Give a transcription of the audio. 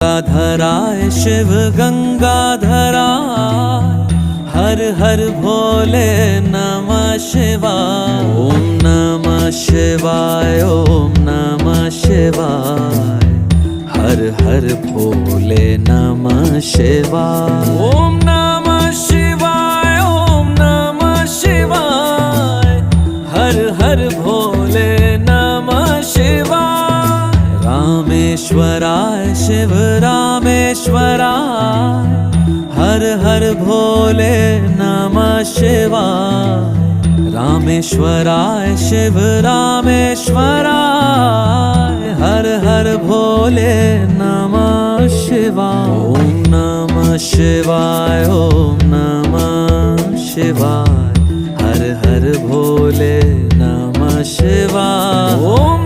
गंगाधराय शिव गंगाधराय हर हर भोले नमः शिवाय। ओम नमः शिवाय ओम नमः शिवाय हर हर भोले नमः शिवाय। ओम नमः शिवाय ओम नमः शिवाय हर हर भोले नमः शिवाय। रामेश्वराय शिव रामेश्वराय हर हर भोले नमः शिवाय। रामेश्वराय शिव रामेश्वराय हर हर भोले नमः शिवाय। ओम नमः शिवाय ओम नमः शिवाय हर हर भोले नमः शिवाय। ओम